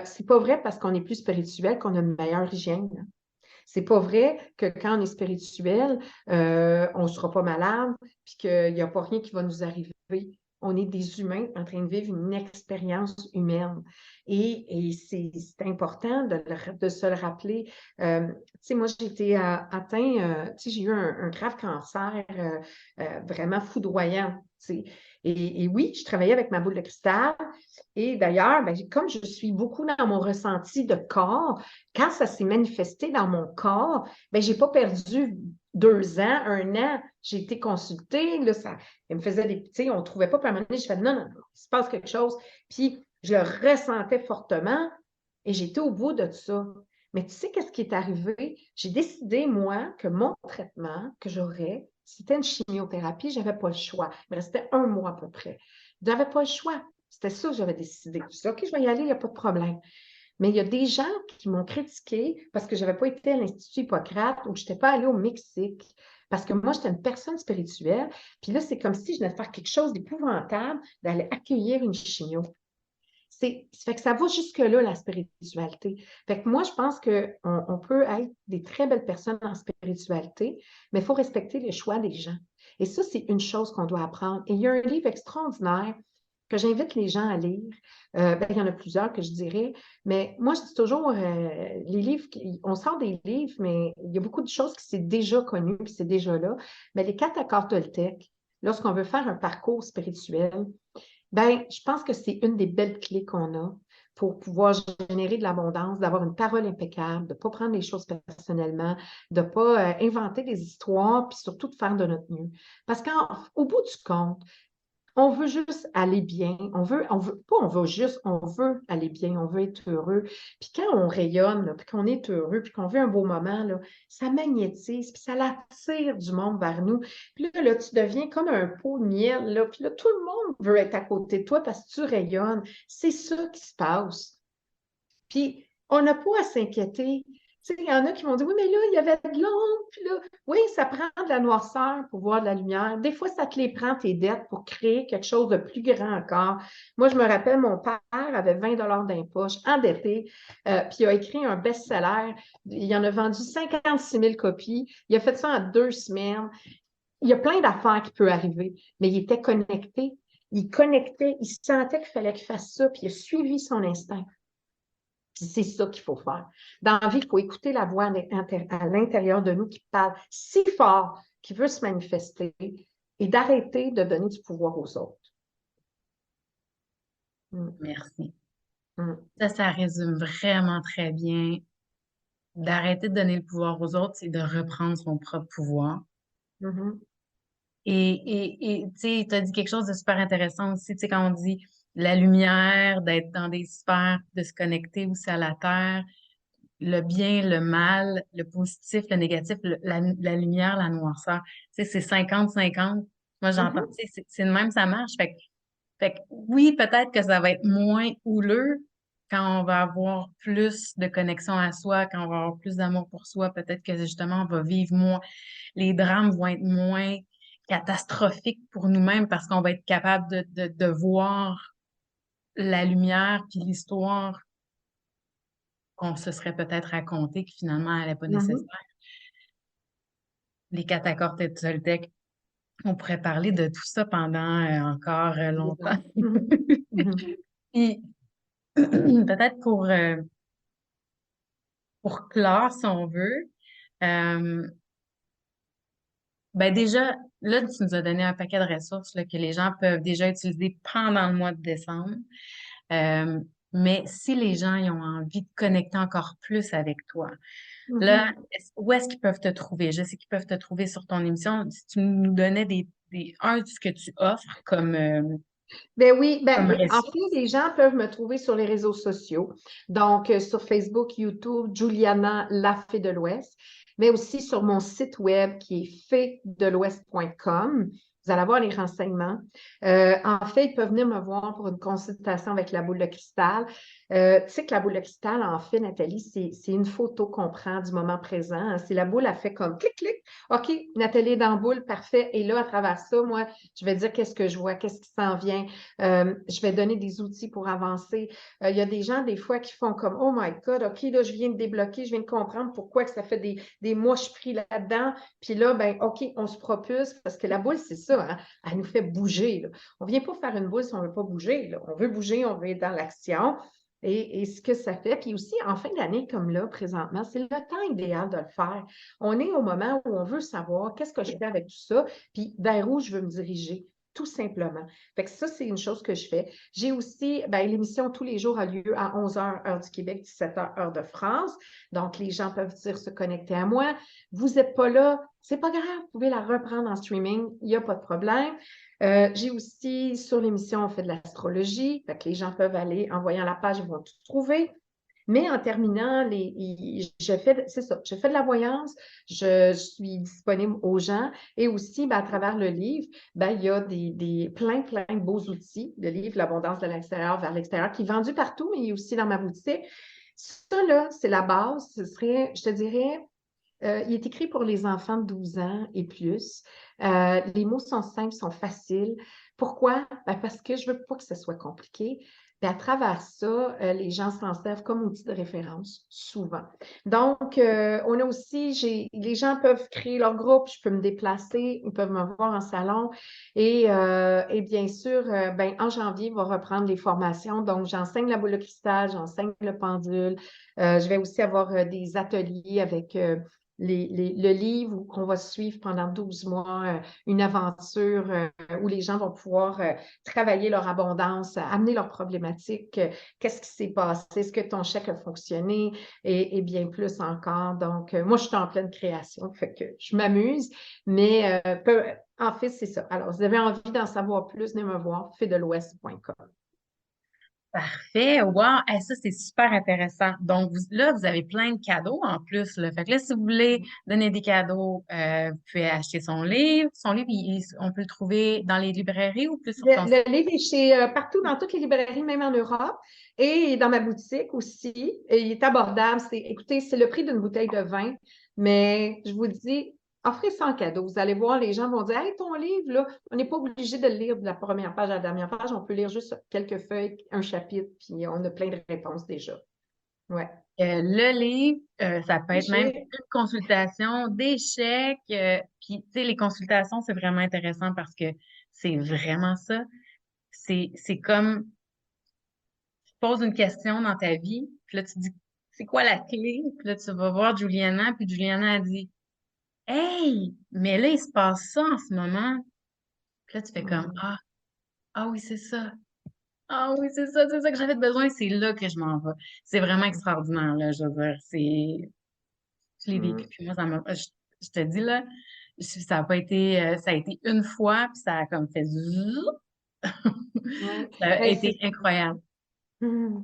C'est pas vrai parce qu'on est plus spirituel qu'on a une meilleure hygiène. C'est pas vrai que quand on est spirituel, on ne sera pas malade, puis qu'il n'y a pas rien qui va nous arriver. On est des humains en train de vivre une expérience humaine. Et c'est important de se le rappeler. Tu sais, moi, j'ai été atteint, tu sais, j'ai eu un grave cancer vraiment foudroyant. Tu sais. Et oui, je travaillais avec ma boule de cristal. Et d'ailleurs, ben, comme je suis beaucoup dans mon ressenti de corps, quand ça s'est manifesté dans mon corps, ben, je n'ai pas perdu 2 ans, 1 an. J'ai été consultée, là, elle me faisait des, tu sais, on ne trouvait pas, puis à un moment donné, je fais non, non, non, il se passe quelque chose. Puis je le ressentais fortement et j'étais au bout de ça. Mais tu sais qu'est-ce qui est arrivé? J'ai décidé, moi, que mon traitement que j'aurais, c'était une chimiothérapie, je n'avais pas le choix. Il me restait 1 mois à peu près. Je n'avais pas le choix. C'était ça que j'avais décidé. Je dit, OK, je vais y aller, il n'y a pas de problème. Mais il y a des gens qui m'ont critiqué parce que je n'avais pas été à l'Institut Hippocrate ou que je n'étais pas allée au Mexique. Parce que moi, j'étais une personne spirituelle. Puis là, c'est comme si je venais de faire quelque chose d'épouvantable, d'aller accueillir une chimio. Ça fait que ça va jusque-là, la spiritualité. Fait que moi, je pense qu'on peut être des très belles personnes en spiritualité, mais il faut respecter les choix des gens. Et ça, c'est une chose qu'on doit apprendre. Et il y a un livre extraordinaire que j'invite les gens à lire. Il y en a plusieurs que je dirais, mais moi, je dis toujours, les livres, on sort des livres, mais il y a beaucoup de choses qui c'est déjà connu, qui c'est déjà là. Mais les 4 accords Toltec, lorsqu'on veut faire un parcours spirituel, ben, je pense que c'est une des belles clés qu'on a pour pouvoir générer de l'abondance, d'avoir une parole impeccable, de ne pas prendre les choses personnellement, de ne pas inventer des histoires, puis surtout de faire de notre mieux. Parce qu'au bout du compte, on veut juste aller bien. On veut juste, on veut aller bien, on veut être heureux. Puis quand on rayonne, là, puis qu'on est heureux, puis qu'on vit un beau moment, là, ça magnétise, puis ça attire du monde vers nous. Puis là, tu deviens comme un pot de miel, là, puis là, tout le monde veut être à côté de toi parce que tu rayonnes. C'est ça qui se passe. Puis, on n'a pas à s'inquiéter. Tu sais, il y en a qui m'ont dit, oui, mais là, il y avait de l'ombre, puis là, oui, ça prend de la noirceur pour voir de la lumière. Des fois, ça te les prend, tes dettes, pour créer quelque chose de plus grand encore. Moi, je me rappelle, mon père avait 20 d'impoche, endetté, puis il a écrit un best-seller. Il en a vendu 56 000 copies. Il a fait ça en 2 semaines. Il y a plein d'affaires qui peuvent arriver, mais il était connecté. Il connectait, il sentait qu'il fallait qu'il fasse ça, puis il a suivi son instinct. Puis c'est ça qu'il faut faire. Dans la vie, il faut écouter la voix à l'intérieur de nous qui parle si fort, qui veut se manifester, et d'arrêter de donner du pouvoir aux autres. Mm. Merci. Mm. Ça résume vraiment très bien. D'arrêter de donner le pouvoir aux autres, c'est de reprendre son propre pouvoir. Mhm. Tu sais, tu as dit quelque chose de super intéressant aussi, tu sais, quand on dit la lumière, d'être dans des sphères, de se connecter aussi à la terre, le bien, le mal, le positif, le négatif, la lumière, la noirceur. Tu sais, c'est 50-50. Moi, j'entends, Mhm. tu sais, c'est de même, ça marche. Fait que oui, peut-être que ça va être moins houleux quand on va avoir plus de connexion à soi, quand on va avoir plus d'amour pour soi. Peut-être que justement, on va vivre moins, les drames vont être moins catastrophiques pour nous-mêmes parce qu'on va être capable de voir la lumière puis l'histoire qu'on se serait peut-être raconté, qui finalement n'allait pas nécessaire. Mhm. Les catacores Toltec, on pourrait parler de tout ça pendant encore longtemps. Mhm. Mhm. Puis peut-être pour clore, si on veut, euh, ben déjà, là, tu nous as donné un paquet de ressources là, que les gens peuvent déjà utiliser pendant le mois de décembre. Euh, mais si les gens ils ont envie de connecter encore plus avec toi, là, Mhm. où est-ce qu'ils peuvent te trouver? Je sais qu'ils peuvent te trouver sur ton émission. Si tu nous donnais un, de ce que tu offres Ben oui, comme en fait, ressource. les gens peuvent me trouver sur les réseaux sociaux. Donc, sur Facebook, YouTube, Juliana, la Fée de l'Ouest, mais aussi sur mon site web qui est féedelouest.com. Vous allez avoir les renseignements. En fait, ils peuvent venir me voir pour une consultation avec la boule de cristal. Tu sais que la boule de cristal, en fait, Nathalie, c'est une photo qu'on prend du moment présent. C'est la boule, elle fait comme clic, clic. OK, Nathalie est dans la boule, parfait. Et là, à travers ça, moi, je vais dire qu'est-ce que je vois, qu'est-ce qui s'en vient. Je vais donner des outils pour avancer. Il y a des gens, des fois, qui font comme, oh my God, OK, là, je viens de débloquer, je viens de comprendre pourquoi que ça fait des mois que je suis pris là-dedans. Puis là, ben, OK, on se propulse parce que la boule, c'est ça, hein, elle nous fait bouger, là. On ne vient pas faire une boule si on ne veut pas bouger, là. On veut bouger, on veut être dans l'action. Et ce que ça fait, puis aussi en fin d'année comme là, présentement, c'est le temps idéal de le faire. On est au moment où on veut savoir qu'est-ce que je fais avec tout ça, puis vers où je veux me diriger, tout simplement. Fait que ça, c'est une chose que je fais. J'ai aussi, ben, l'émission tous les jours a lieu à 11 h, heure du Québec, 17 h, heure de France. Donc, les gens peuvent dire se connecter à moi. Vous n'êtes pas là, c'est pas grave, vous pouvez la reprendre en streaming, il n'y a pas de problème. J'ai aussi, sur l'émission, on fait de l'astrologie. Fait que les gens peuvent aller, en voyant la page, ils vont tout trouver. Mais en terminant, c'est ça, je fais de la voyance, je suis disponible aux gens et aussi, ben, à travers le livre, ben, il y a plein de beaux outils. Le livre L'abondance de l'extérieur vers l'extérieur qui est vendu partout, mais aussi dans ma boutique. Ça, là, c'est la base. Ce serait, je te dirais, il est écrit pour les enfants de 12 ans et plus. Les mots sont simples, sont faciles. Pourquoi? Ben, parce que je ne veux pas que ce soit compliqué. Puis à travers ça, les gens s'en servent comme outil de référence, souvent. Donc, on a aussi, les gens peuvent créer leur groupe, je peux me déplacer, ils peuvent me voir en salon. Et bien sûr, ben, en janvier, on va reprendre les formations. Donc, j'enseigne la boule de cristal, j'enseigne le pendule. Je vais aussi avoir des ateliers avec le livre qu'on va suivre pendant 12 mois, une aventure où les gens vont pouvoir travailler leur abondance, amener leurs problématiques, qu'est-ce qui s'est passé, est-ce que ton chèque a fonctionné et bien plus encore. Donc, moi, je suis en pleine création, fait que je m'amuse, mais en fait, c'est ça. Alors, si vous avez envie d'en savoir plus, venez me voir, faidelouest.com. Parfait. Wow. Eh, ça, c'est super intéressant. Donc, là, vous avez plein de cadeaux en plus, là. Fait que là, si vous voulez donner des cadeaux, vous pouvez acheter son livre. Son livre, on peut le trouver dans les librairies ou plus sur ton site? Le livre est partout, dans toutes les librairies, même en Europe, et dans ma boutique aussi. Et il est abordable. Écoutez, c'est le prix d'une bouteille de vin, mais je vous dis, offrez ça en cadeau. Vous allez voir, les gens vont dire, hey, ton livre, là, on n'est pas obligé de le lire de la première page à la dernière page. On peut lire juste quelques feuilles, un chapitre, puis on a plein de réponses déjà. Ouais. Le livre, ça peut être même J'ai- une consultation, des chèques. Puis, tu sais, les consultations, c'est vraiment intéressant parce que c'est vraiment ça. C'est comme tu poses une question dans ta vie, puis là, tu dis, c'est quoi la clé? Puis là, tu vas voir Juliana, puis Juliana a dit, hey, mais là, il se passe ça en ce moment. Puis là, tu fais comme, Mm. ah oui, c'est ça. Ah oui, c'est ça que j'avais besoin, c'est là que je m'en vais. C'est vraiment extraordinaire, là, je veux dire, je l'ai vécu, Mm. puis moi, je te dis, là, ça a pas été, ça a été une fois, puis ça a comme fait zzzz. Ouais. Ça a Ben, été incroyable. Mm.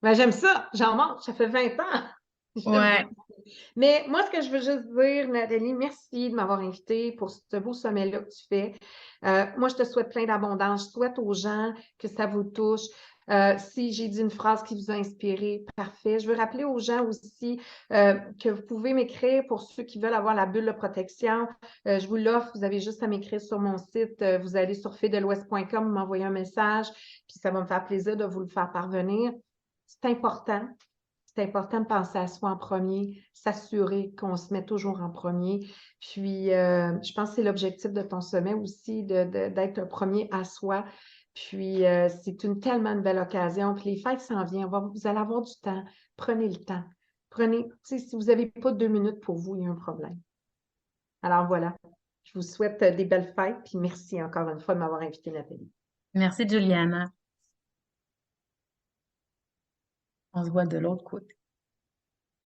Ben, j'aime ça, j'en mange, ça fait 20 ans. J'aime Ouais, beaucoup. Mais moi, ce que je veux juste dire, Nathalie, merci de m'avoir invitée pour ce beau sommet-là que tu fais. Moi, je te souhaite plein d'abondance. Je souhaite aux gens que ça vous touche. Si j'ai dit une phrase qui vous a inspiré, parfait. Je veux rappeler aux gens aussi que vous pouvez m'écrire pour ceux qui veulent avoir la bulle de protection. Je vous l'offre. Vous avez juste à m'écrire sur mon site. Vous allez sur faidelouest.com, vous m'envoyez un message, puis ça va me faire plaisir de vous le faire parvenir. C'est important. C'est important de penser à soi en premier, s'assurer qu'on se met toujours en premier. Puis, je pense que c'est l'objectif de ton sommet aussi, d'être le premier à soi. Puis, c'est tellement une belle occasion. Puis, les fêtes s'en viennent. Vous allez avoir du temps. Prenez le temps. Prenez, tu sais, si vous n'avez pas 2 minutes pour vous, il y a un problème. Alors, voilà. Je vous souhaite des belles fêtes. Puis, merci encore une fois de m'avoir invité, Nathalie. merci, Juliana. On se voit de l'autre côté.